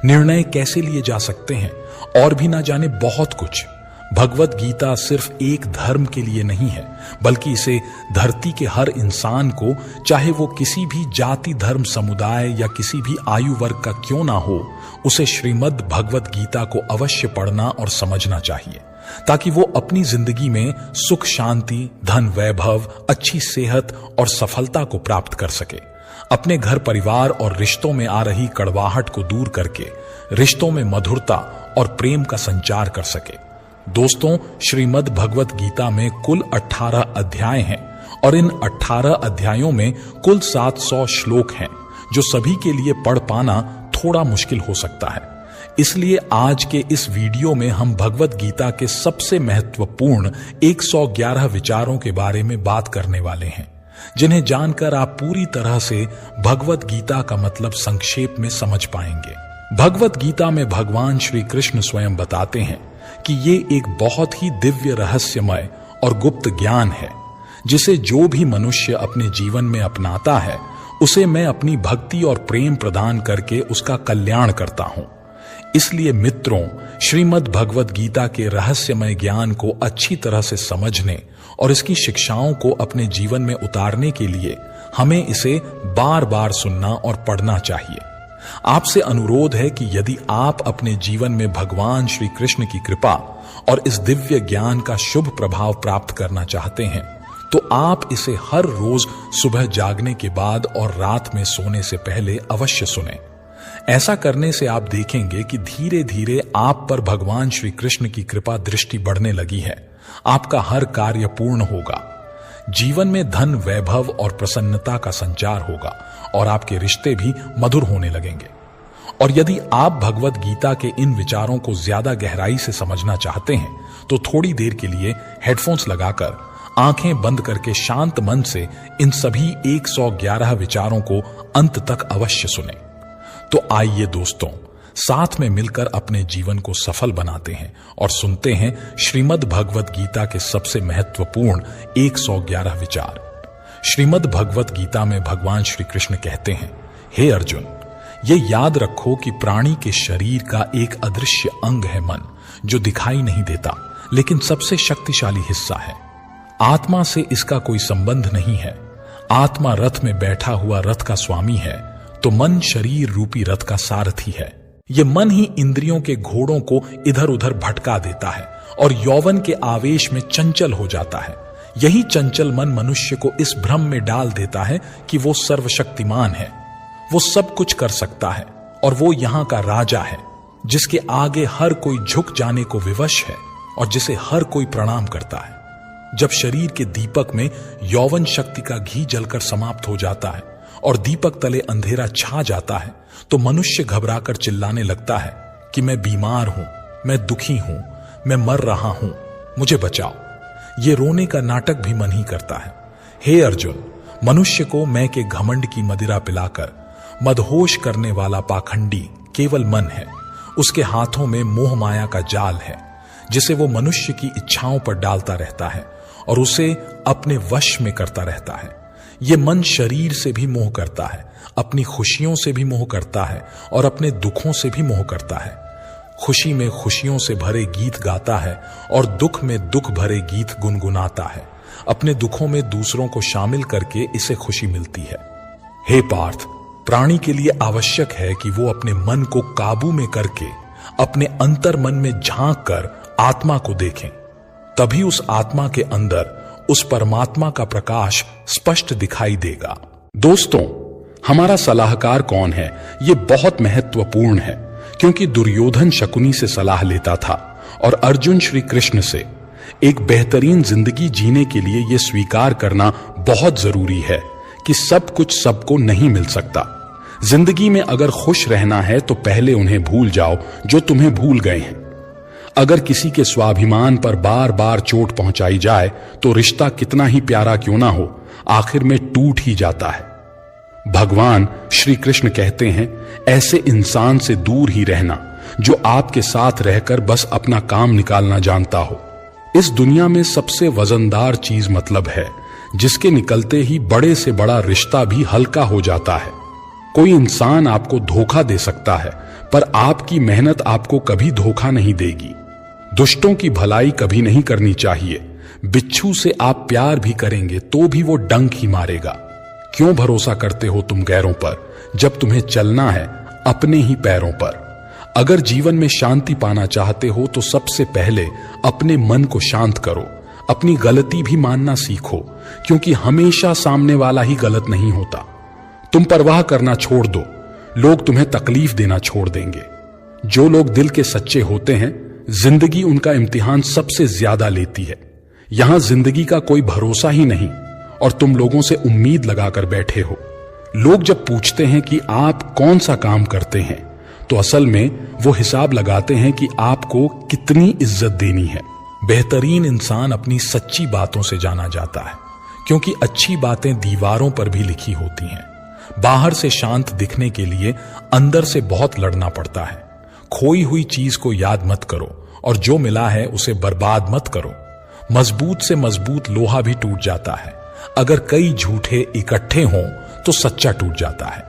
निर्णय कैसे लिए जा सकते हैं, और भी ना जाने बहुत कुछ। भगवत गीता सिर्फ एक धर्म के लिए नहीं है, बल्कि इसे धरती के हर इंसान को, चाहे वो किसी भी जाति धर्म समुदाय या किसी भी आयु वर्ग का क्यों ना हो, उसे श्रीमद् भगवत गीता को अवश्य पढ़ना और समझना चाहिए, ताकि वो अपनी जिंदगी में सुख शांति, धन वैभव, अच्छी सेहत और सफलता को प्राप्त कर सके। अपने घर परिवार और रिश्तों में आ रही कड़वाहट को दूर करके रिश्तों में मधुरता और प्रेम का संचार कर सके। दोस्तों, श्रीमद् भगवत गीता में कुल 18 अध्याय हैं और इन 18 अध्यायों में कुल 700 श्लोक हैं, जो सभी के लिए पढ़ पाना थोड़ा मुश्किल हो सकता है। इसलिए आज के इस वीडियो में हम भगवत गीता के सबसे महत्वपूर्ण 111 विचारों के बारे में बात करने वाले हैं, जिन्हें जानकर आप पूरी तरह से भगवत गीता का मतलब संक्षेप में समझ पाएंगे। भगवत गीता में भगवान श्री कृष्ण स्वयं बताते हैं कि ये एक बहुत ही दिव्य, रहस्यमय और गुप्त ज्ञान है, जिसे जो भी मनुष्य अपने जीवन में अपनाता है, उसे मैं अपनी भक्ति और प्रेम प्रदान करके उसका कल्याण करता हूं। इसलिए मित्रों, श्रीमद् भगवत गीता के रहस्यमय ज्ञान को अच्छी तरह से समझने और इसकी शिक्षाओं को अपने जीवन में उतारने के लिए हमें इसे बार बार सुनना और पढ़ना चाहिए। आपसे अनुरोध है कि यदि आप अपने जीवन में भगवान श्री कृष्ण की कृपा और इस दिव्य ज्ञान का शुभ प्रभाव प्राप्त करना चाहते हैं, तो आप इसे हर रोज सुबह जागने के बाद और रात में सोने से पहले अवश्य सुनें। ऐसा करने से आप देखेंगे कि धीरे धीरे आप पर भगवान श्री कृष्ण की कृपा दृष्टि बढ़ने लगी है। आपका हर कार्य पूर्ण होगा, जीवन में धन वैभव और प्रसन्नता का संचार होगा और आपके रिश्ते भी मधुर होने लगेंगे। और यदि आप भगवत गीता के इन विचारों को ज्यादा गहराई से समझना चाहते हैं, तो थोड़ी देर के लिए हेडफोन्स लगाकर आंखें बंद करके शांत मन से इन सभी 111 विचारों को अंत तक अवश्य सुनें। तो आइए दोस्तों, साथ में मिलकर अपने जीवन को सफल बनाते हैं और सुनते हैं श्रीमद् भगवत गीता के सबसे महत्वपूर्ण 111 विचार। श्रीमद् भगवत गीता में भगवान श्री कृष्ण कहते हैं, हे अर्जुन, ये याद रखो कि प्राणी के शरीर का एक अदृश्य अंग है मन, जो दिखाई नहीं देता लेकिन सबसे शक्तिशाली हिस्सा है। आत्मा से इसका कोई संबंध नहीं है। आत्मा रथ में बैठा हुआ रथ का स्वामी है, तो मन शरीर रूपी रथ का सारथी है। ये मन ही इंद्रियों के घोड़ों को इधर उधर भटका देता है और यौवन के आवेश में चंचल हो जाता है। यही चंचल मन मनुष्य को इस भ्रम में डाल देता है कि वो सर्वशक्तिमान है, वो सब कुछ कर सकता है और वो यहाँ का राजा है, जिसके आगे हर कोई झुक जाने को विवश है और जिसे हर कोई प्रणाम करता है। जब शरीर के दीपक में यौवन शक्ति का घी जलकर समाप्त हो जाता है और दीपक तले अंधेरा छा जाता है, तो मनुष्य घबराकर चिल्लाने लगता है कि मैं बीमार हूं, मैं दुखी हूं, मैं मर रहा हूं, मुझे बचाओ। ये रोने का नाटक भी मन ही करता है। हे अर्जुन, मनुष्य को मैं के घमंड की मदिरा पिलाकर मदहोश करने वाला पाखंडी केवल मन है। उसके हाथों में मोह माया का जाल है, जिसे वो मनुष्य की इच्छाओं पर डालता रहता है और उसे अपने वश में करता रहता है। ये मन शरीर से भी मोह करता है, अपनी खुशियों से भी मोह करता है और अपने दुखों से भी मोह करता है। खुशी में खुशियों से भरे गीत गाता है और दुख में दुख भरे गीत गुनगुनाता है। अपने दुखों में दूसरों को शामिल करके इसे खुशी मिलती है। हे पार्थ, प्राणी के लिए आवश्यक है कि वो अपने मन को काबू में करके अपने अंतर मन में झांक कर आत्मा को देखें। तभी उस आत्मा के अंदर उस परमात्मा का प्रकाश स्पष्ट दिखाई देगा। दोस्तों, हमारा सलाहकार कौन है, ये बहुत महत्वपूर्ण है, क्योंकि दुर्योधन शकुनी से सलाह लेता था और अर्जुन श्री कृष्ण से। एक बेहतरीन जिंदगी जीने के लिए यह स्वीकार करना बहुत जरूरी है कि सब कुछ सबको नहीं मिल सकता। जिंदगी में अगर खुश रहना है तो पहले उन्हें भूल जाओ जो तुम्हें भूल गए हैं। अगर किसी के स्वाभिमान पर बार बार चोट पहुंचाई जाए तो रिश्ता कितना ही प्यारा क्यों ना हो, आखिर में टूट ही जाता है। भगवान श्री कृष्ण कहते हैं, ऐसे इंसान से दूर ही रहना जो आपके साथ रहकर बस अपना काम निकालना जानता हो। इस दुनिया में सबसे वजनदार चीज मतलब है, जिसके निकलते ही बड़े से बड़ा रिश्ता भी हल्का हो जाता है। कोई इंसान आपको धोखा दे सकता है, पर आपकी मेहनत आपको कभी धोखा नहीं देगी। दुष्टों की भलाई कभी नहीं करनी चाहिए। बिच्छू से आप प्यार भी करेंगे तो भी वो डंक ही मारेगा। क्यों भरोसा करते हो तुम गैरों पर, जब तुम्हें चलना है अपने ही पैरों पर। अगर जीवन में शांति पाना चाहते हो तो सबसे पहले अपने मन को शांत करो। अपनी गलती भी मानना सीखो, क्योंकि हमेशा सामने वाला ही गलत नहीं होता। तुम परवाह करना छोड़ दो, लोग तुम्हें तकलीफ देना छोड़ देंगे। जो लोग दिल के सच्चे होते हैं, जिंदगी उनका इम्तिहान सबसे ज्यादा लेती है। यहां जिंदगी का कोई भरोसा ही नहीं और तुम लोगों से उम्मीद लगाकर बैठे हो। लोग जब पूछते हैं कि आप कौन सा काम करते हैं, तो असल में वो हिसाब लगाते हैं कि आपको कितनी इज्जत देनी है। बेहतरीन इंसान अपनी सच्ची बातों से जाना जाता है, क्योंकि अच्छी बातें दीवारों पर भी लिखी होती हैं। बाहर से शांत दिखने के लिए अंदर से बहुत लड़ना पड़ता है। खोई हुई चीज को याद मत करो और जो मिला है उसे बर्बाद मत करो। मजबूत से मजबूत लोहा भी टूट जाता है। अगर कई झूठे इकट्ठे हों तो सच्चा टूट जाता है।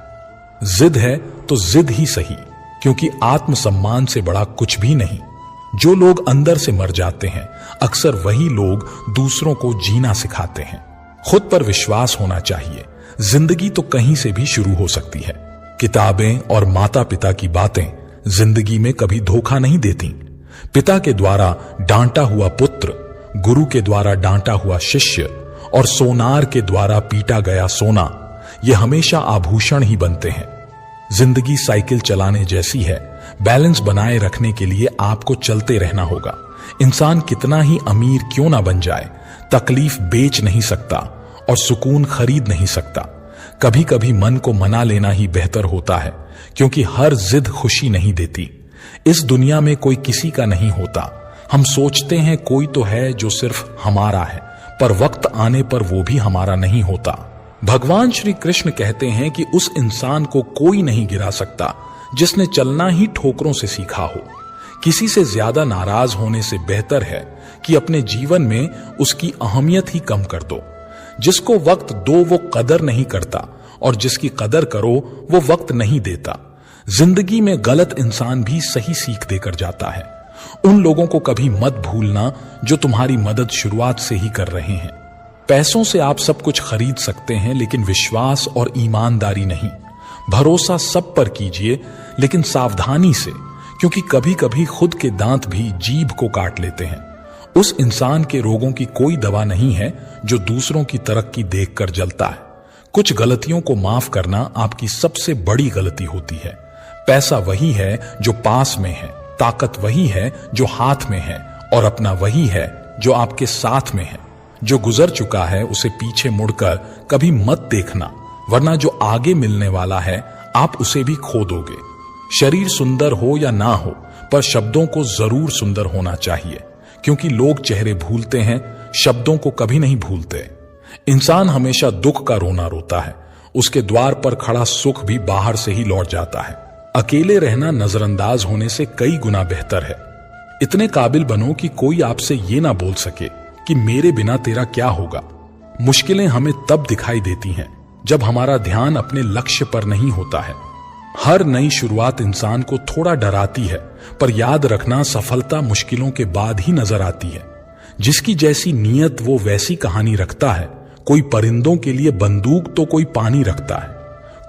जिद है तो जिद ही सही, क्योंकि आत्मसम्मान से बड़ा कुछ भी नहीं। जो लोग अंदर से मर जाते हैं, अक्सर वही लोग दूसरों को जीना सिखाते हैं। खुद पर विश्वास होना चाहिए। जिंदगी तो कहीं से भी शुरू हो सकती है। किताबें और माता पिता की बातें जिंदगी में कभी धोखा नहीं देती। पिता के द्वारा डांटा हुआ पुत्र, गुरु के द्वारा डांटा हुआ शिष्य और सोनार के द्वारा पीटा गया सोना, ये हमेशा आभूषण ही बनते हैं। जिंदगी साइकिल चलाने जैसी है। बैलेंस बनाए रखने के लिए आपको चलते रहना होगा। इंसान कितना ही अमीर क्यों ना बन जाए, तकलीफ बेच नहीं सकता और सुकून खरीद नहीं सकता। कभी कभी मन को मना लेना ही बेहतर होता है, क्योंकि हर जिद खुशी नहीं देती। इस दुनिया में कोई किसी का नहीं होता। हम सोचते हैं कोई तो है जो सिर्फ हमारा है, पर वक्त आने पर वो भी हमारा नहीं होता। भगवान श्री कृष्ण कहते हैं कि उस इंसान को कोई नहीं गिरा सकता जिसने चलना ही ठोकरों से सीखा हो। किसी से ज्यादा नाराज होने से बेहतर है कि अपने जीवन में उसकी अहमियत ही कम कर दो। जिसको वक्त दो वो कदर नहीं करता, और जिसकी कदर करो वो वक्त नहीं देता। जिंदगी में गलत इंसान भी सही सीख देकर जाता है। उन लोगों को कभी मत भूलना जो तुम्हारी मदद शुरुआत से ही कर रहे हैं। पैसों से आप सब कुछ खरीद सकते हैं, लेकिन विश्वास और ईमानदारी नहीं। भरोसा सब पर कीजिए, लेकिन सावधानी से, क्योंकि कभी कभी खुद के दांत भी जीभ को काट लेते हैं। उस इंसान के रोगों की कोई दवा नहीं है जो दूसरों की तरक्की देखकर जलता है। कुछ गलतियों को माफ करना आपकी सबसे बड़ी गलती होती है। पैसा वही है जो पास में है, ताकत वही है जो हाथ में है, और अपना वही है जो आपके साथ में है। जो गुजर चुका है उसे पीछे मुड़कर कभी मत देखना, वरना जो आगे मिलने वाला है आप उसे भी खो दोगे। शरीर सुंदर हो या ना हो, पर शब्दों को जरूर सुंदर होना चाहिए, क्योंकि लोग चेहरे भूलते हैं, शब्दों को कभी नहीं भूलते। इंसान हमेशा दुख का रोना रोता है, उसके द्वार पर खड़ा सुख भी बाहर से ही लौट जाता है। अकेले रहना नजरअंदाज होने से कई गुना बेहतर है। इतने काबिल बनो कि कोई आपसे ये ना बोल सके कि मेरे बिना तेरा क्या होगा। मुश्किलें हमें तब दिखाई देती हैं जब हमारा ध्यान अपने लक्ष्य पर नहीं होता है। हर नई शुरुआत इंसान को थोड़ा डराती है, पर याद रखना सफलता मुश्किलों के बाद ही नजर आती है। जिसकी जैसी नीयत वो वैसी कहानी रखता है। कोई परिंदों के लिए बंदूक तो कोई पानी रखता है।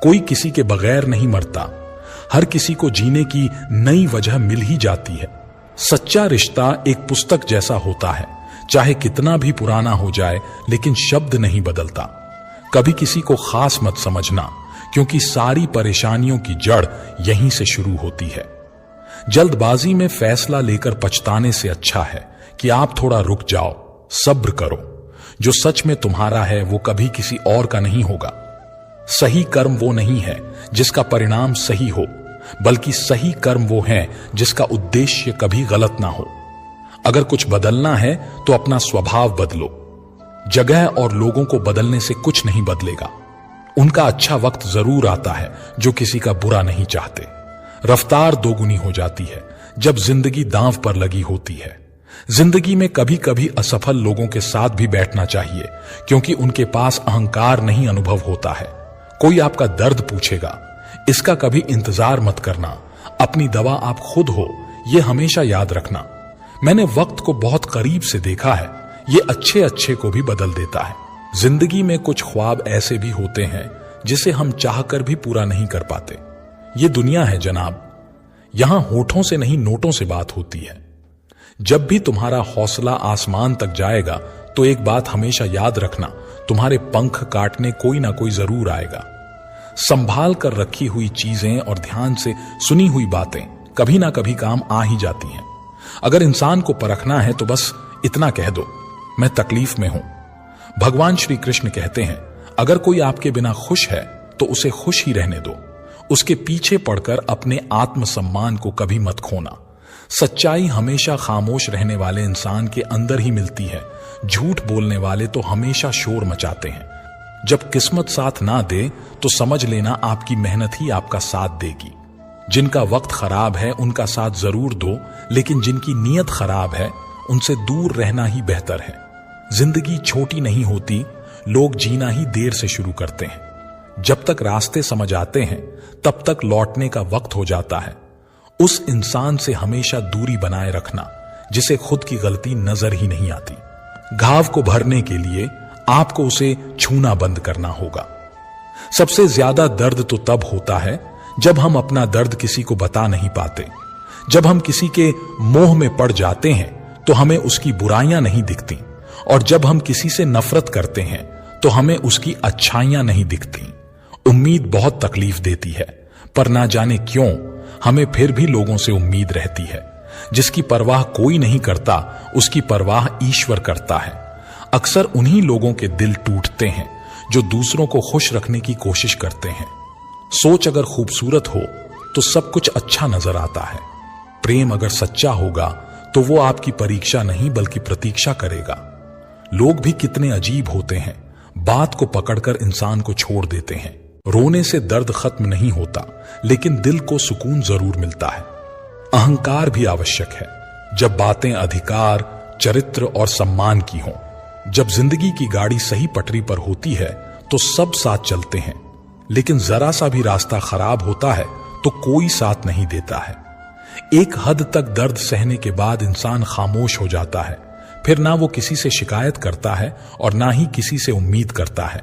कोई किसी के बगैर नहीं मरता। हर किसी को जीने की नई वजह मिल ही जाती है। सच्चा रिश्ता एक पुस्तक जैसा होता है, चाहे कितना भी पुराना हो जाए, लेकिन शब्द नहीं बदलता। कभी किसी को खास मत समझना, क्योंकि सारी परेशानियों की जड़ यहीं से शुरू होती है। जल्दबाजी में फैसला लेकर पछताने से अच्छा है कि आप थोड़ा रुक जाओ, सब्र करो। जो सच में तुम्हारा है वो कभी किसी और का नहीं होगा। सही कर्म वो नहीं है जिसका परिणाम सही हो, बल्कि सही कर्म वो है जिसका उद्देश्य कभी गलत ना हो। अगर कुछ बदलना है तो अपना स्वभाव बदलो। जगह और लोगों को बदलने से कुछ नहीं बदलेगा। उनका अच्छा वक्त जरूर आता है जो किसी का बुरा नहीं चाहते। रफ्तार दोगुनी हो जाती है जब जिंदगी दांव पर लगी होती है। जिंदगी में कभी कभी असफल लोगों के साथ भी बैठना चाहिए, क्योंकि उनके पास अहंकार नहीं अनुभव होता है। कोई आपका दर्द पूछेगा, इसका कभी इंतजार मत करना, अपनी दवा आप खुद हो, यह हमेशा याद रखना। मैंने वक्त को बहुत करीब से देखा है, ये अच्छे अच्छे को भी बदल देता है। जिंदगी में कुछ ख्वाब ऐसे भी होते हैं जिसे हम चाहकर भी पूरा नहीं कर पाते। ये दुनिया है जनाब, यहां होठों से नहीं नोटों से बात होती है। जब भी तुम्हारा हौसला आसमान तक जाएगा तो एक बात हमेशा याद रखना, तुम्हारे पंख काटने कोई ना कोई जरूर आएगा। संभाल कर रखी हुई चीजें और ध्यान से सुनी हुई बातें कभी ना कभी काम आ ही जाती हैं। अगर इंसान को परखना है तो बस इतना कह दो, मैं तकलीफ में हूं। भगवान श्री कृष्ण कहते हैं, अगर कोई आपके बिना खुश है तो उसे खुश ही रहने दो, उसके पीछे पड़कर अपने आत्मसम्मान को कभी मत खोना। सच्चाई हमेशा खामोश रहने वाले इंसान के अंदर ही मिलती है, झूठ बोलने वाले तो हमेशा शोर मचाते हैं। जब किस्मत साथ ना दे तो समझ लेना आपकी मेहनत ही आपका साथ देगी। जिनका वक्त खराब है उनका साथ जरूर दो, लेकिन जिनकी नीयत खराब है उनसे दूर रहना ही बेहतर है। जिंदगी छोटी नहीं होती, लोग जीना ही देर से शुरू करते हैं। जब तक रास्ते समझ आते हैं तब तक लौटने का वक्त हो जाता है। उस इंसान से हमेशा दूरी बनाए रखना जिसे खुद की गलती नजर ही नहीं आती। घाव को भरने के लिए आपको उसे छूना बंद करना होगा। सबसे ज्यादा दर्द तो तब होता है जब हम अपना दर्द किसी को बता नहीं पाते। जब हम किसी के मोह में पड़ जाते हैं तो हमें उसकी बुराइयां नहीं दिखती, और जब हम किसी से नफरत करते हैं तो हमें उसकी अच्छाइयां नहीं दिखती। उम्मीद बहुत तकलीफ देती है, पर ना जाने क्यों हमें फिर भी लोगों से उम्मीद रहती है। जिसकी परवाह कोई नहीं करता उसकी परवाह ईश्वर करता है। अक्सर उन्हीं लोगों के दिल टूटते हैं जो दूसरों को खुश रखने की कोशिश करते हैं। सोच अगर खूबसूरत हो तो सब कुछ अच्छा नजर आता है। प्रेम अगर सच्चा होगा तो वो आपकी परीक्षा नहीं बल्कि प्रतीक्षा करेगा। लोग भी कितने अजीब होते हैं, बात को पकड़कर इंसान को छोड़ देते हैं। रोने से दर्द खत्म नहीं होता, लेकिन दिल को सुकून जरूर मिलता है। अहंकार भी आवश्यक है जब बातें अधिकार, चरित्र और सम्मान की हों। जब जिंदगी की गाड़ी सही पटरी पर होती है तो सब साथ चलते हैं, लेकिन जरा सा भी रास्ता खराब होता है तो कोई साथ नहीं देता है। एक हद तक दर्द सहने के बाद इंसान खामोश हो जाता है। फिर ना वो किसी से शिकायत करता है और ना ही किसी से उम्मीद करता है।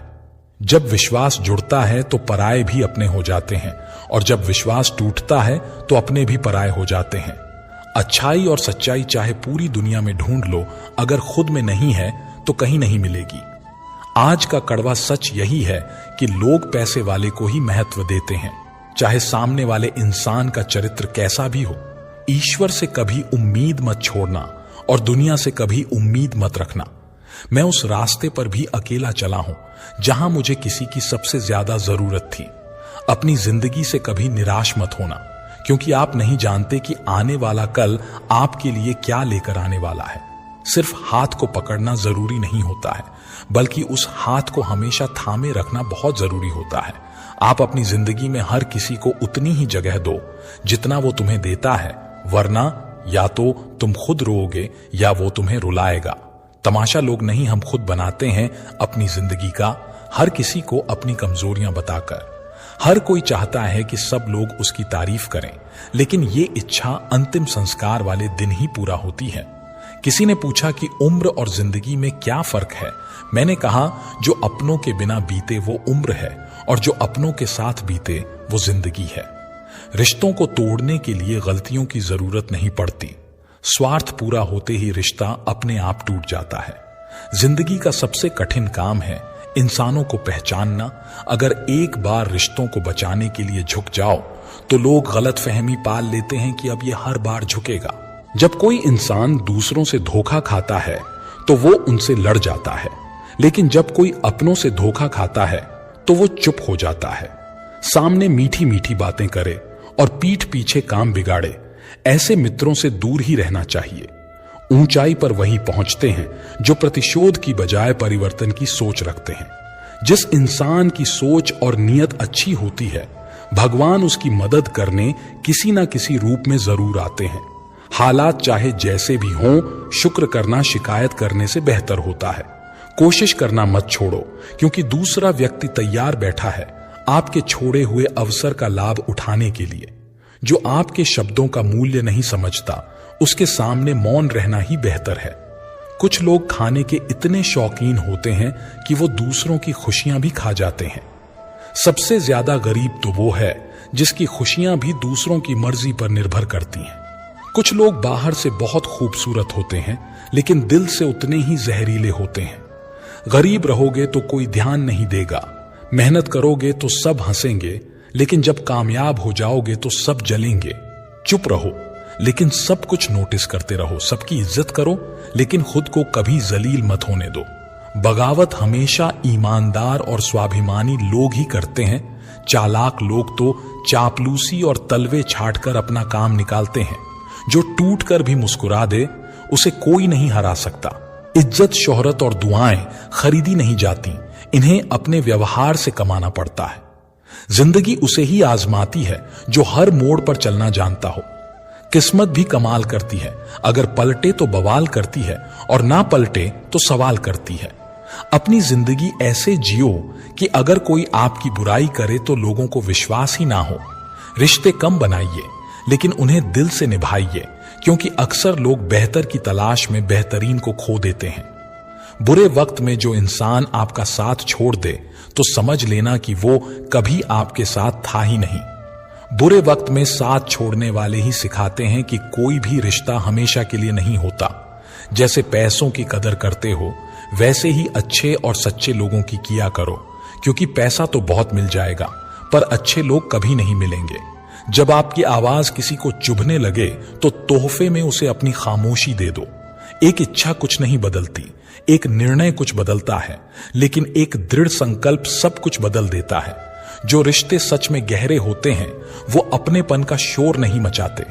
जब विश्वास जुड़ता है तो पराये भी अपने हो जाते हैं, और जब विश्वास टूटता है तो अपने भी पराये हो जाते हैं। अच्छाई और सच्चाई चाहे पूरी दुनिया में ढूंढ लो, अगर खुद में नहीं है तो कहीं नहीं मिलेगी। आज का कड़वा सच यही है कि लोग पैसे वाले को ही महत्व देते हैं, चाहे सामने वाले इंसान का चरित्र कैसा भी हो। ईश्वर से कभी उम्मीद मत छोड़ना और दुनिया से कभी उम्मीद मत रखना। मैं उस रास्ते पर भी अकेला चला हूं जहां मुझे किसी की सबसे ज्यादा जरूरत थी। अपनी जिंदगी से कभी निराश मत होना, क्योंकि आप नहीं जानते कि आने वाला कल आपके लिए क्या लेकर आने वाला है। सिर्फ हाथ को पकड़ना जरूरी नहीं होता है, बल्कि उस हाथ को हमेशा थामे रखना बहुत जरूरी होता है। आप अपनी जिंदगी में हर किसी को उतनी ही जगह दो जितना वो तुम्हें देता है, वरना या तो तुम खुद रोओगे या वो तुम्हें रुलाएगा। तमाशा लोग नहीं हम खुद बनाते हैं अपनी जिंदगी का, हर किसी को अपनी कमजोरियां बताकर। हर कोई चाहता है कि सब लोग उसकी तारीफ करें, लेकिन ये इच्छा अंतिम संस्कार वाले दिन ही पूरा होती है। किसी ने पूछा कि उम्र और जिंदगी में क्या फर्क है। मैंने कहा, जो अपनों के बिना बीते वो उम्र है, और जो अपनों के साथ बीते वो जिंदगी है। रिश्तों को तोड़ने के लिए गलतियों की जरूरत नहीं पड़ती। स्वार्थ पूरा होते ही रिश्ता अपने आप टूट जाता है। जिंदगी का सबसे कठिन काम है इंसानों को पहचानना। अगर एक बार रिश्तों को बचाने के लिए झुक जाओ तो लोग गलतफहमी पाल लेते हैं कि अब ये हर बार झुकेगा। जब कोई इंसान दूसरों से धोखा खाता है तो वो उनसे लड़ जाता है, लेकिन जब कोई अपनों से धोखा खाता है तो वो चुप हो जाता है। सामने मीठी मीठी बातें करे और पीठ पीछे काम बिगाड़े, ऐसे मित्रों से दूर ही रहना चाहिए। ऊंचाई पर वही पहुंचते हैं जो प्रतिशोध की बजाय परिवर्तन की सोच रखते हैं। जिस इंसान की सोच और नीयत अच्छी होती है, भगवान उसकी मदद करने किसी ना किसी रूप में जरूर आते हैं। हालात चाहे जैसे भी हों, शुक्र करना शिकायत करने से बेहतर होता है। कोशिश करना मत छोड़ो, क्योंकि दूसरा व्यक्ति तैयार बैठा है आपके छोड़े हुए अवसर का लाभ उठाने के लिए। जो आपके शब्दों का मूल्य नहीं समझता, उसके सामने मौन रहना ही बेहतर है। कुछ लोग खाने के इतने शौकीन होते हैं कि वो दूसरों की खुशियां भी खा जाते हैं। सबसे ज्यादा गरीब तो वो है जिसकी खुशियां भी दूसरों की मर्जी पर निर्भर करती हैं। कुछ लोग बाहर से बहुत खूबसूरत होते हैं, लेकिन दिल से उतने ही जहरीले होते हैं। गरीब रहोगे तो कोई ध्यान नहीं देगा, मेहनत करोगे तो सब हंसेंगे, लेकिन जब कामयाब हो जाओगे तो सब जलेंगे। चुप रहो, लेकिन सब कुछ नोटिस करते रहो। सबकी इज्जत करो, लेकिन खुद को कभी जलील मत होने दो। बगावत हमेशा ईमानदार और स्वाभिमानी लोग ही करते हैं। चालाक लोग तो चापलूसी और तलवे छाटकर अपना काम निकालते हैं। जो टूट कर भी मुस्कुरा दे, उसे कोई नहीं हरा सकता। इज्जत, शोहरत और दुआएं खरीदी नहीं जाती, इन्हें अपने व्यवहार से कमाना पड़ता है। जिंदगी उसे ही आजमाती है जो हर मोड़ पर चलना जानता हो। किस्मत भी कमाल करती है, अगर पलटे तो बवाल करती है और ना पलटे तो सवाल करती है। अपनी जिंदगी ऐसे जियो कि अगर कोई आपकी बुराई करे तो लोगों को विश्वास ही ना हो। रिश्ते कम बनाइए, लेकिन उन्हें दिल से निभाइए, क्योंकि अक्सर लोग बेहतर की तलाश में बेहतरीन को खो देते हैं। बुरे वक्त में जो इंसान आपका साथ छोड़ दे तो समझ लेना कि वो कभी आपके साथ था ही नहीं। बुरे वक्त में साथ छोड़ने वाले ही सिखाते हैं कि कोई भी रिश्ता हमेशा के लिए नहीं होता। जैसे पैसों की कदर करते हो, वैसे ही अच्छे और सच्चे लोगों की किया करो, क्योंकि पैसा तो बहुत मिल जाएगा, पर अच्छे लोग कभी नहीं मिलेंगे। जब आपकी आवाज किसी को चुभने लगे तो तोहफे में उसे अपनी खामोशी दे दो। एक इच्छा कुछ नहीं बदलती, एक निर्णय कुछ बदलता है, लेकिन एक दृढ़ संकल्प सब कुछ बदल देता है। जो रिश्ते सच में गहरे होते हैं, वो अपनेपन का शोर नहीं मचाते।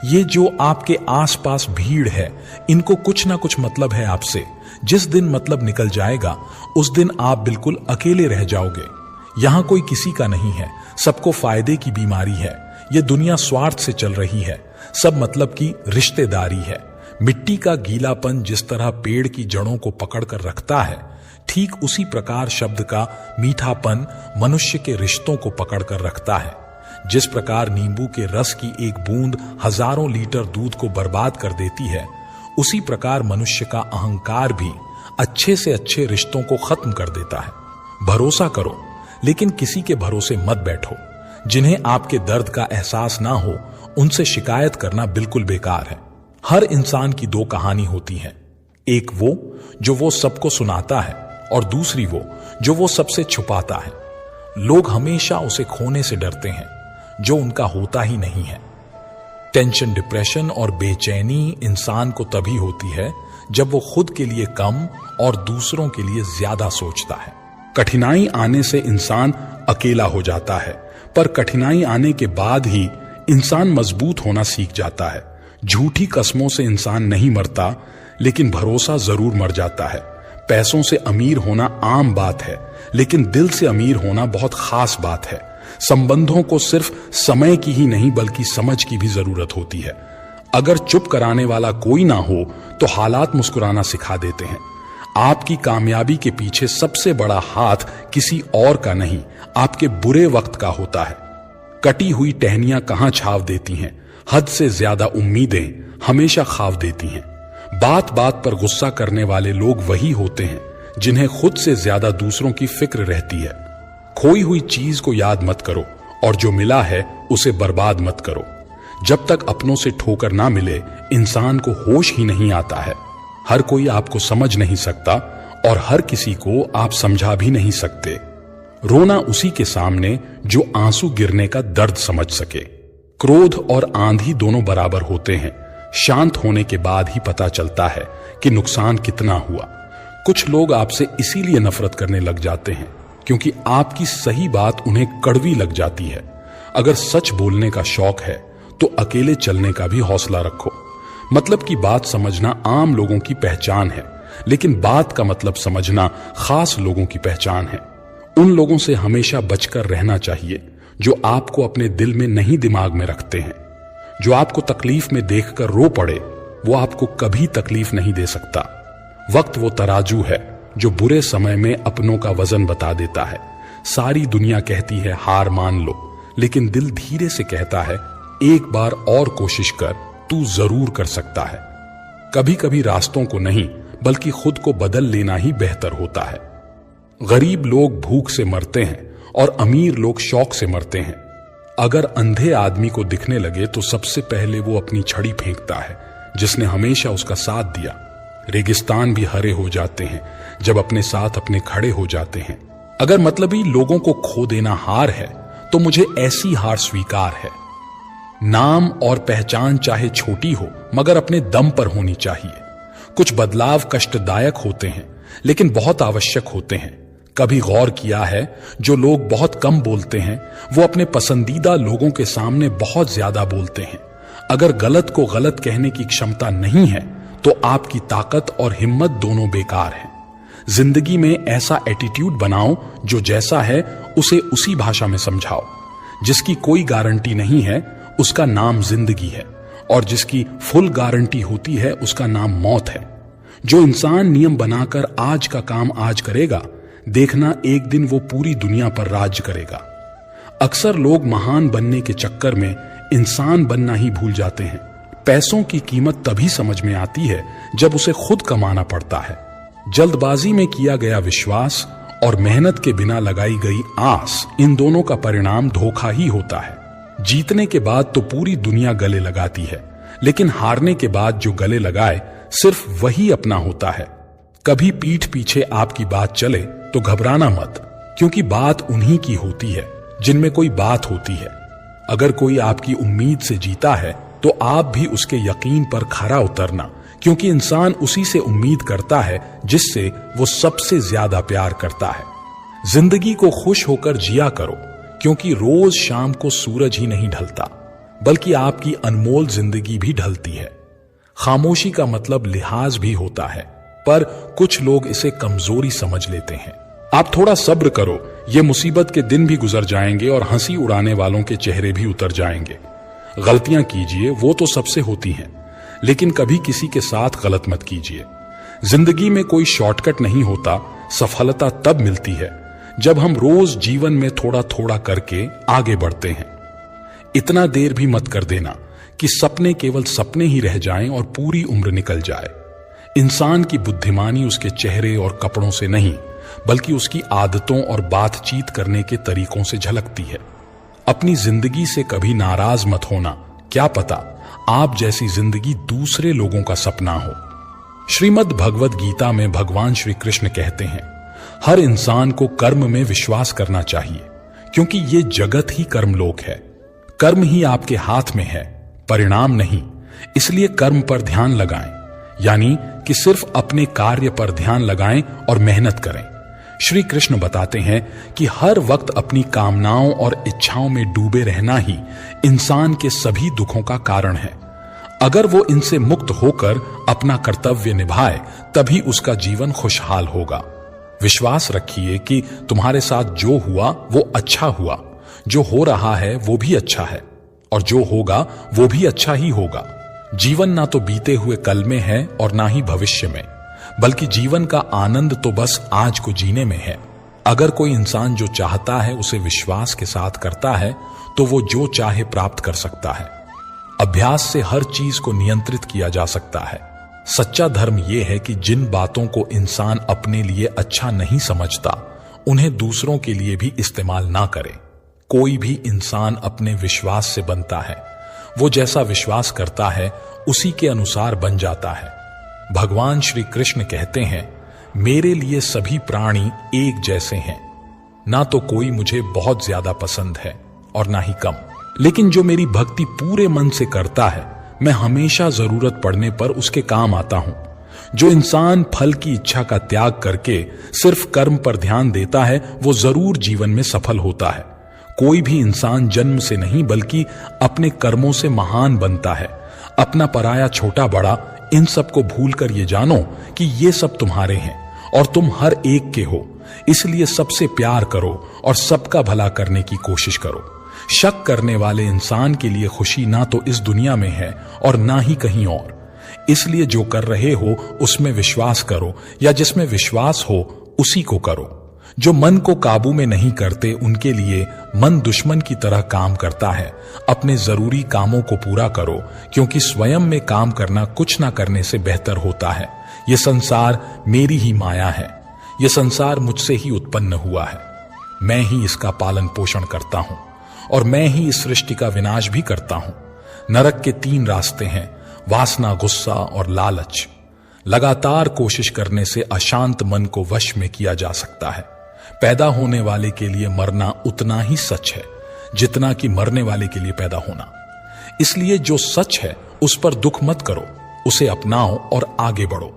ये जो आपके आसपास भीड़ है, इनको कुछ ना कुछ मतलब है आपसे। जिस दिन मतलब निकल जाएगा, उस दिन आप बिल्कुल अकेले रह जाओगे। यहां कोई किसी का नहीं है, सबको फायदे की बीमारी है। ये दुनिया स्वार्थ से चल रही है, सब मतलब की रिश्तेदारी है। मिट्टी का गीलापन जिस तरह पेड़ की जड़ों को पकड़ कर रखता है, ठीक उसी प्रकार शब्द का मीठापन मनुष्य के रिश्तों को पकड़ कर रखता है। जिस प्रकार नींबू के रस की एक बूंद हजारों लीटर दूध को बर्बाद कर देती है, उसी प्रकार मनुष्य का अहंकार भी अच्छे से अच्छे रिश्तों को खत्म कर देता है। भरोसा करो, लेकिन किसी के भरोसे मत बैठो। जिन्हें आपके दर्द का एहसास ना हो, उनसे शिकायत करना बिल्कुल बेकार है। हर इंसान की दो कहानी होती है, एक वो जो वो सबको सुनाता है, और दूसरी वो जो सबसे छुपाता है। लोग हमेशा उसे खोने से डरते हैं जो उनका होता ही नहीं है। टेंशन, डिप्रेशन और बेचैनी इंसान को तभी होती है जब वो खुद के लिए कम और दूसरों के लिए ज्यादा सोचता है। कठिनाई आने से इंसान अकेला हो जाता है, पर कठिनाई आने के बाद ही इंसान मजबूत होना सीख जाता है। झूठी कस्मों से इंसान नहीं मरता, लेकिन भरोसा जरूर मर जाता है। पैसों से अमीर होना आम बात है, लेकिन दिल से अमीर होना बहुत खास बात है। संबंधों को सिर्फ समय की ही नहीं बल्कि समझ की भी जरूरत होती है। अगर चुप कराने वाला कोई ना हो तो हालात मुस्कुराना सिखा देते हैं। आपकी कामयाबी के पीछे सबसे बड़ा हाथ किसी और का नहीं, आपके बुरे वक्त का होता है। कटी हुई टहनियां कहां छाव देती हैं, हद से ज्यादा उम्मीदें हमेशा खाव देती हैं। बात बात पर गुस्सा करने वाले लोग वही होते हैं जिन्हें खुद से ज्यादा दूसरों की फिक्र रहती है। खोई हुई चीज को याद मत करो, और जो मिला है उसे बर्बाद मत करो। जब तक अपनों से ठोकर ना मिले, इंसान को होश ही नहीं आता है। हर कोई आपको समझ नहीं सकता, और हर किसी को आप समझा भी नहीं सकते। रोना उसी के सामने जो आंसू गिरने का दर्द समझ सके। क्रोध और आंधी दोनों बराबर होते हैं। शांत होने के बाद ही पता चलता है कि नुकसान कितना हुआ। कुछ लोग आपसे इसीलिए नफरत करने लग जाते हैं क्योंकि आपकी सही बात उन्हें कड़वी लग जाती है। अगर सच बोलने का शौक है तो अकेले चलने का भी हौसला रखो। मतलब की बात समझना आम लोगों की पहचान है, लेकिन बात का मतलब समझना खास लोगों की पहचान है। उन लोगों से हमेशा बचकर रहना चाहिए जो आपको अपने दिल में नहीं दिमाग में रखते हैं। जो आपको तकलीफ में देखकर रो पड़े, वो आपको कभी तकलीफ नहीं दे सकता। वक्त वो तराजू है जो बुरे समय में अपनों का वजन बता देता है। सारी दुनिया कहती है हार मान लो, लेकिन दिल धीरे से कहता है एक बार और कोशिश कर, तू जरूर कर सकता है। कभी कभी रास्तों को नहीं बल्कि खुद को बदल लेना ही बेहतर होता है। गरीब लोग भूख से मरते हैं और अमीर लोग शौक से मरते हैं। अगर अंधे आदमी को दिखने लगे तो सबसे पहले वो अपनी छड़ी फेंकता है जिसने हमेशा उसका साथ दिया। रेगिस्तान भी हरे हो जाते हैं जब अपने साथ अपने खड़े हो जाते हैं। अगर मतलबी लोगों को खो देना हार है तो मुझे ऐसी हार स्वीकार है। नाम और पहचान चाहे छोटी हो मगर अपने दम पर होनी चाहिए। कुछ बदलाव कष्टदायक होते हैं लेकिन बहुत आवश्यक होते हैं। कभी गौर किया है जो लोग बहुत कम बोलते हैं वो अपने पसंदीदा लोगों के सामने बहुत ज्यादा बोलते हैं। अगर गलत को गलत कहने की क्षमता नहीं है तो आपकी ताकत और हिम्मत दोनों बेकार है। जिंदगी में ऐसा एटीट्यूड बनाओ जो जैसा है उसे उसी भाषा में समझाओ। जिसकी कोई गारंटी नहीं है उसका नाम जिंदगी है और जिसकी फुल गारंटी होती है उसका नाम मौत है। जो इंसान नियम बनाकर आज का काम आज करेगा, देखना एक दिन वो पूरी दुनिया पर राज करेगा। अक्सर लोग महान बनने के चक्कर में इंसान बनना ही भूल जाते हैं। पैसों की कीमत तभी समझ में आती है जब उसे खुद कमाना पड़ता है। जल्दबाजी में किया गया विश्वास और मेहनत के बिना लगाई गई आस, इन दोनों का परिणाम धोखा ही होता है। जीतने के बाद तो पूरी दुनिया गले लगाती है, लेकिन हारने के बाद जो गले लगाए सिर्फ वही अपना होता है। कभी पीठ पीछे आपकी बात चले तो घबराना मत, क्योंकि बात उन्हीं की होती है जिनमें कोई बात होती है। अगर कोई आपकी उम्मीद से जीता है तो आप भी उसके यकीन पर खरा उतरना, क्योंकि इंसान उसी से उम्मीद करता है जिससे वो सबसे ज्यादा प्यार करता है। जिंदगी को खुश होकर जिया करो, क्योंकि रोज शाम को सूरज ही नहीं ढलता बल्कि आपकी अनमोल जिंदगी भी ढलती है। खामोशी का मतलब लिहाज भी होता है, पर कुछ लोग इसे कमजोरी समझ लेते हैं। आप थोड़ा सब्र करो, ये मुसीबत के दिन भी गुजर जाएंगे और हंसी उड़ाने वालों के चेहरे भी उतर जाएंगे। गलतियां कीजिए, वो तो सबसे होती हैं, लेकिन कभी किसी के साथ गलत मत कीजिए। जिंदगी में कोई शॉर्टकट नहीं होता। सफलता तब मिलती है जब हम रोज जीवन में थोड़ा थोड़ा करके आगे बढ़ते हैं। इतना देर भी मत कर देना कि सपने केवल सपने ही रह जाएं और पूरी उम्र निकल जाए। इंसान की बुद्धिमानी उसके चेहरे और कपड़ों से नहीं बल्कि उसकी आदतों और बातचीत करने के तरीकों से झलकती है। अपनी जिंदगी से कभी नाराज मत होना, क्या पता आप जैसी जिंदगी दूसरे लोगों का सपना हो। श्रीमद् भगवद गीता में भगवान श्री कृष्ण कहते हैं, हर इंसान को कर्म में विश्वास करना चाहिए, क्योंकि ये जगत ही कर्मलोक है। कर्म ही आपके हाथ में है, परिणाम नहीं। इसलिए कर्म पर ध्यान लगाएं, यानी कि सिर्फ अपने कार्य पर ध्यान लगाएं और मेहनत करें। श्री कृष्ण बताते हैं कि हर वक्त अपनी कामनाओं और इच्छाओं में डूबे रहना ही इंसान के सभी दुखों का कारण है। अगर वो इनसे मुक्त होकर अपना कर्तव्य निभाए तभी उसका जीवन खुशहाल होगा। विश्वास रखिए कि तुम्हारे साथ जो हुआ वो अच्छा हुआ, जो हो रहा है वो भी अच्छा है, और जो होगा वो भी अच्छा ही होगा। जीवन ना तो बीते हुए कल में है और ना ही भविष्य में, बल्कि जीवन का आनंद तो बस आज को जीने में है। अगर कोई इंसान जो चाहता है उसे विश्वास के साथ करता है तो वो जो चाहे प्राप्त कर सकता है। अभ्यास से हर चीज को नियंत्रित किया जा सकता है। सच्चा धर्म यह है कि जिन बातों को इंसान अपने लिए अच्छा नहीं समझता उन्हें दूसरों के लिए भी इस्तेमाल ना करे। कोई भी इंसान अपने विश्वास से बनता है। वो जैसा विश्वास करता है उसी के अनुसार बन जाता है। भगवान श्री कृष्ण कहते हैं, मेरे लिए सभी प्राणी एक जैसे हैं। ना तो कोई मुझे बहुत ज्यादा पसंद है और ना ही कम, लेकिन जो मेरी भक्ति पूरे मन से करता है मैं हमेशा जरूरत पड़ने पर उसके काम आता हूं। जो इंसान फल की इच्छा का त्याग करके सिर्फ कर्म पर ध्यान देता है वो जरूर जीवन में सफल होता है। कोई भी इंसान जन्म से नहीं बल्कि अपने कर्मों से महान बनता है। अपना पराया छोटा बड़ा इन सब को भूलकर ये जानो कि ये सब तुम्हारे हैं और तुम हर एक के हो। इसलिए सबसे प्यार करो और सबका भला करने की कोशिश करो। शक करने वाले इंसान के लिए खुशी ना तो इस दुनिया में है और ना ही कहीं और। इसलिए जो कर रहे हो उसमें विश्वास करो, या जिसमें विश्वास हो उसी को करो। जो मन को काबू में नहीं करते उनके लिए मन दुश्मन की तरह काम करता है। अपने जरूरी कामों को पूरा करो, क्योंकि स्वयं में काम करना कुछ ना करने से बेहतर होता है। यह संसार मेरी ही माया है, यह संसार मुझसे ही उत्पन्न हुआ है। मैं ही इसका पालन पोषण करता हूं और मैं ही इस सृष्टि का विनाश भी करता हूं। नरक के 3 रास्ते हैं, वासना, गुस्सा और लालच। लगातार कोशिश करने से अशांत मन को वश में किया जा सकता है। पैदा होने वाले के लिए मरना उतना ही सच है जितना कि मरने वाले के लिए पैदा होना। इसलिए जो सच है उस पर दुख मत करो, उसे अपनाओ और आगे बढ़ो।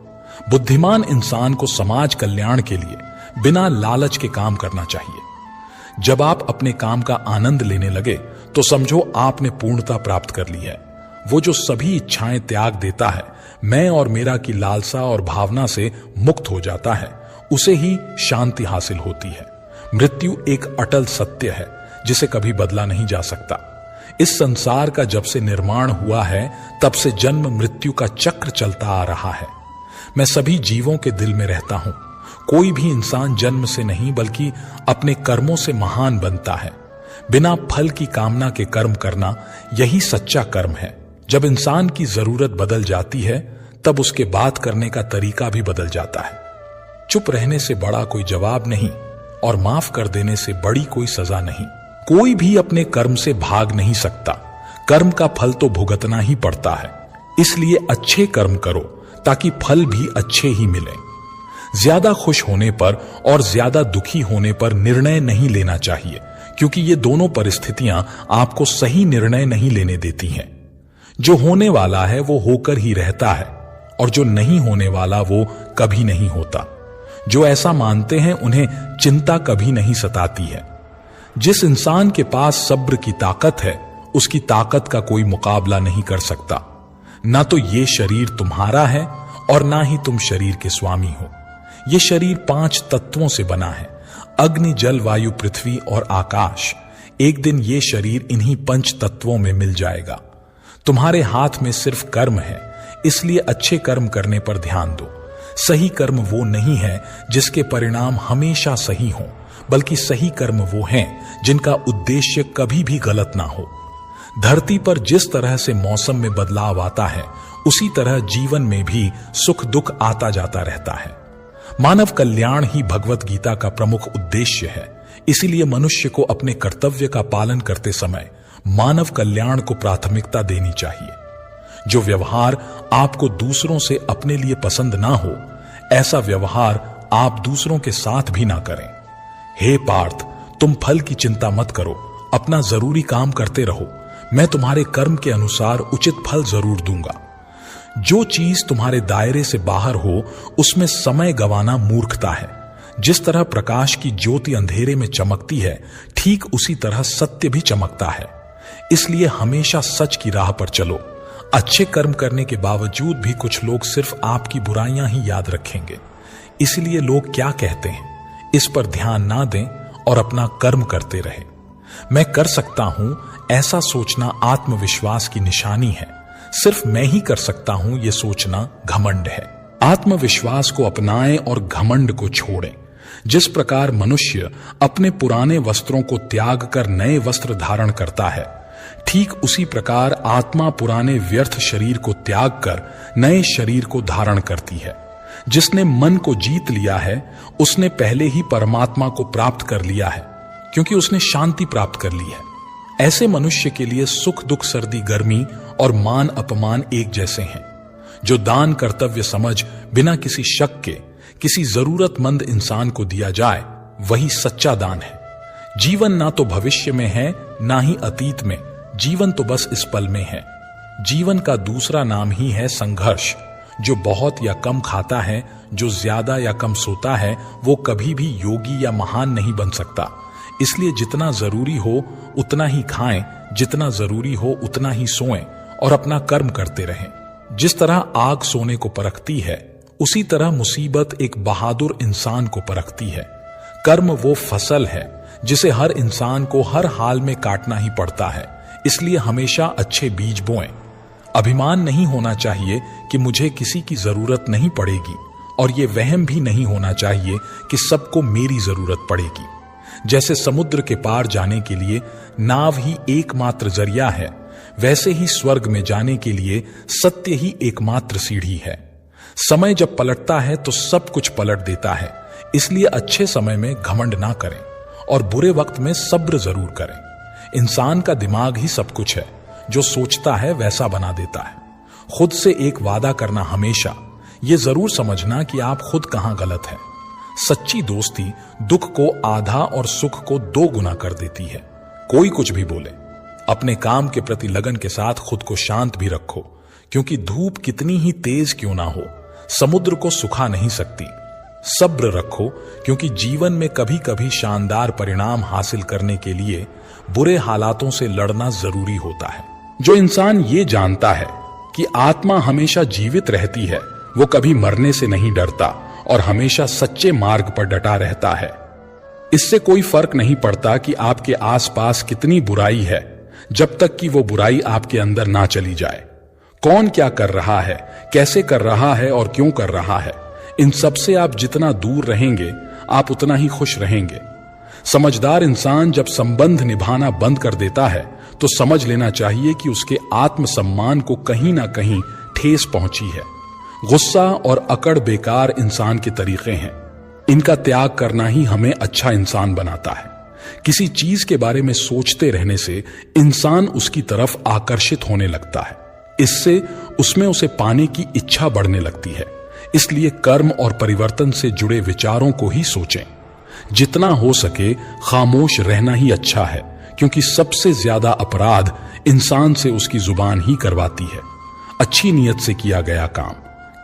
बुद्धिमान इंसान को समाज कल्याण के लिए बिना लालच के काम करना चाहिए। जब आप अपने काम का आनंद लेने लगे तो समझो आपने पूर्णता प्राप्त कर ली है। वो जो सभी इच्छाएं त्याग देता है, मैं और मेरा की लालसा और भावना से मुक्त हो जाता है, उसे ही शांति हासिल होती है। मृत्यु एक अटल सत्य है जिसे कभी बदला नहीं जा सकता। इस संसार का जब से निर्माण हुआ है तब से जन्म मृत्यु का चक्र चलता आ रहा है। मैं सभी जीवों के दिल में रहता हूं। कोई भी इंसान जन्म से नहीं बल्कि अपने कर्मों से महान बनता है। बिना फल की कामना के कर्म करना यही सच्चा कर्म है। जब इंसान की जरूरत बदल जाती है तब उसके बात करने का तरीका भी बदल जाता है। चुप रहने से बड़ा कोई जवाब नहीं और माफ कर देने से बड़ी कोई सजा नहीं। कोई भी अपने कर्म से भाग नहीं सकता। कर्म का फल तो भुगतना ही पड़ता है। इसलिए अच्छे कर्म करो ताकि फल भी अच्छे ही मिले। ज्यादा खुश होने पर और ज्यादा दुखी होने पर निर्णय नहीं लेना चाहिए, क्योंकि ये दोनों परिस्थितियां आपको सही निर्णय नहीं लेने देती हैं। जो होने वाला है वो होकर ही रहता है और जो नहीं होने वाला वो कभी नहीं होता। जो ऐसा मानते हैं उन्हें चिंता कभी नहीं सताती है। जिस इंसान के पास सब्र की ताकत है उसकी ताकत का कोई मुकाबला नहीं कर सकता। ना तो ये शरीर तुम्हारा है और ना ही तुम शरीर के स्वामी हो। ये शरीर 5 तत्वों से बना है, अग्नि, जल, वायु, पृथ्वी और आकाश। एक दिन ये शरीर इन्हीं 5 तत्वों में मिल जाएगा। तुम्हारे हाथ में सिर्फ कर्म है, इसलिए अच्छे कर्म करने पर ध्यान दो। सही कर्म वो नहीं है जिसके परिणाम हमेशा सही हों, बल्कि सही कर्म वो हैं जिनका उद्देश्य कभी भी गलत ना हो। धरती पर जिस तरह से मौसम में बदलाव आता है उसी तरह जीवन में भी सुख दुख आता जाता रहता है। मानव कल्याण ही भगवत गीता का प्रमुख उद्देश्य है। इसीलिए मनुष्य को अपने कर्तव्य का पालन करते समय मानव कल्याण को प्राथमिकता देनी चाहिए। जो व्यवहार आपको दूसरों से अपने लिए पसंद ना हो, ऐसा व्यवहार आप दूसरों के साथ भी ना करें। हे पार्थ, तुम फल की चिंता मत करो, अपना जरूरी काम करते रहो। मैं तुम्हारे कर्म के अनुसार उचित फल जरूर दूंगा। जो चीज तुम्हारे दायरे से बाहर हो उसमें समय गंवाना मूर्खता है। जिस तरह प्रकाश की ज्योति अंधेरे में चमकती है, ठीक उसी तरह सत्य भी चमकता है। इसलिए हमेशा सच की राह पर चलो। अच्छे कर्म करने के बावजूद भी कुछ लोग सिर्फ आपकी बुराइयां ही याद रखेंगे। इसलिए लोग क्या कहते हैं इस पर ध्यान ना दें और अपना कर्म करते रहें। मैं कर सकता हूं ऐसा सोचना आत्मविश्वास की निशानी है। सिर्फ मैं ही कर सकता हूं यह सोचना घमंड है। आत्मविश्वास को अपनाएं और घमंड को छोड़ें। जिस प्रकार मनुष्य अपने पुराने वस्त्रों को त्याग कर नए वस्त्र धारण करता है, ठीक उसी प्रकार आत्मा पुराने व्यर्थ शरीर को त्याग कर नए शरीर को धारण करती है। जिसने मन को जीत लिया है उसने पहले ही परमात्मा को प्राप्त कर लिया है, क्योंकि उसने शांति प्राप्त कर ली है। ऐसे मनुष्य के लिए सुख दुख, सर्दी गर्मी और मान अपमान एक जैसे हैं। जो दान कर्तव्य समझ बिना किसी शक के किसी जरूरतमंद इंसान को दिया जाए, वही सच्चा दान है। जीवन ना तो भविष्य में है ना ही अतीत में, जीवन तो बस इस पल में है। जीवन का दूसरा नाम ही है संघर्ष। जो बहुत या कम खाता है, जो ज्यादा या कम सोता है, वो कभी भी योगी या महान नहीं बन सकता। इसलिए जितना जरूरी हो उतना ही खाएं, जितना जरूरी हो उतना ही सोएं और अपना कर्म करते रहें। जिस तरह आग सोने को परखती है, उसी तरह मुसीबत एक बहादुर इंसान को परखती है। कर्म वो फसल है जिसे हर इंसान को हर हाल में काटना ही पड़ता है। इसलिए हमेशा अच्छे बीज बोएं। अभिमान नहीं होना चाहिए कि मुझे किसी की जरूरत नहीं पड़ेगी, और ये वहम भी नहीं होना चाहिए कि सबको मेरी जरूरत पड़ेगी। जैसे समुद्र के पार जाने के लिए नाव ही एकमात्र जरिया है, वैसे ही स्वर्ग में जाने के लिए सत्य ही एकमात्र सीढ़ी है। समय जब पलटता है तो सब कुछ पलट देता है, इसलिए अच्छे समय में घमंड ना करें और बुरे वक्त में सब्र जरूर करें। इंसान का दिमाग ही सब कुछ है, जो सोचता है वैसा बना देता है। खुद से एक वादा करना हमेशा, ये जरूर समझना कि आप खुद कहां गलत हैं। सच्ची दोस्ती दुख को आधा और सुख को 2 गुना कर देती है। कोई कुछ भी बोले, अपने काम के प्रति लगन के साथ खुद को शांत भी रखो, क्योंकि धूप कितनी ही तेज क्यों ना हो, समुद्र को सुखा नहीं सकती। सब्र रखो, क्योंकि जीवन में कभी कभी शानदार परिणाम हासिल करने के लिए बुरे हालातों से लड़ना जरूरी होता है। जो इंसान ये जानता है कि आत्मा हमेशा जीवित रहती है, वो कभी मरने से नहीं डरता और हमेशा सच्चे मार्ग पर डटा रहता है। इससे कोई फर्क नहीं पड़ता कि आपके आसपास कितनी बुराई है, जब तक कि वो बुराई आपके अंदर ना चली जाए। कौन क्या कर रहा है, कैसे कर रहा है और क्यों कर रहा है, इन सब से आप जितना दूर रहेंगे, आप उतना ही खुश रहेंगे। समझदार इंसान जब संबंध निभाना बंद कर देता है तो समझ लेना चाहिए कि उसके आत्मसम्मान को कहीं ना कहीं ठेस पहुंची है। गुस्सा और अकड़ बेकार इंसान के तरीके हैं। इनका त्याग करना ही हमें अच्छा इंसान बनाता है। किसी चीज के बारे में सोचते रहने से इंसान उसकी तरफ आकर्षित होने लगता है। इससे उसमें उसे पाने की इच्छा बढ़ने लगती है। इसलिए कर्म और परिवर्तन से जुड़े विचारों को ही सोचें। जितना हो सके खामोश रहना ही अच्छा है, क्योंकि सबसे ज्यादा अपराध इंसान से उसकी जुबान ही करवाती है। अच्छी नीयत से किया गया काम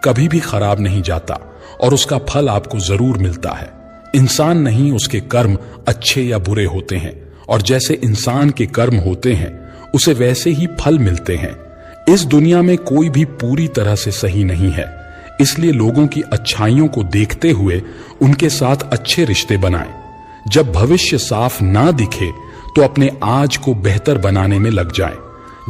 कभी भी खराब नहीं जाता और उसका फल आपको जरूर मिलता है। इंसान नहीं, उसके कर्म अच्छे या बुरे होते हैं, और जैसे इंसान के कर्म होते हैं उसे वैसे ही फल मिलते हैं। इस दुनिया में कोई भी पूरी तरह से सही नहीं है, इसलिए लोगों की अच्छाइयों को देखते हुए उनके साथ अच्छे रिश्ते बनाएं। जब भविष्य साफ ना दिखे तो अपने आज को बेहतर बनाने में लग जाएं।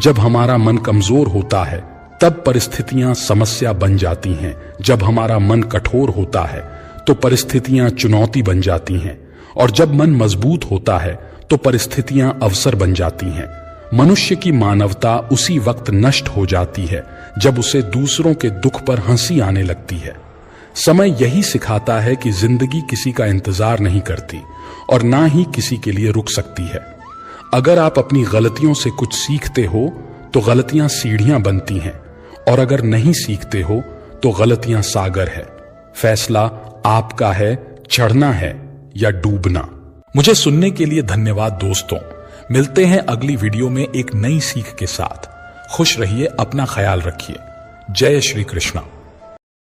जब हमारा मन कमजोर होता है तब परिस्थितियां समस्या बन जाती हैं। जब हमारा मन कठोर होता है तो परिस्थितियां चुनौती बन जाती हैं, और जब मन मजबूत होता है तो परिस्थितियां अवसर बन जाती हैं। मनुष्य की मानवता उसी वक्त नष्ट हो जाती है जब उसे दूसरों के दुख पर हंसी आने लगती है। समय यही सिखाता है कि जिंदगी किसी का इंतजार नहीं करती और ना ही किसी के लिए रुक सकती है। अगर आप अपनी गलतियों से कुछ सीखते हो तो गलतियां सीढ़ियां बनती हैं, और अगर नहीं सीखते हो तो गलतियां सागर है। फैसला आपका है, चढ़ना है या डूबना। मुझे सुनने के लिए धन्यवाद दोस्तों। मिलते हैं अगली वीडियो में एक नई सीख के साथ। खुश रहिए, अपना ख्याल रखिए। जय श्री कृष्णा।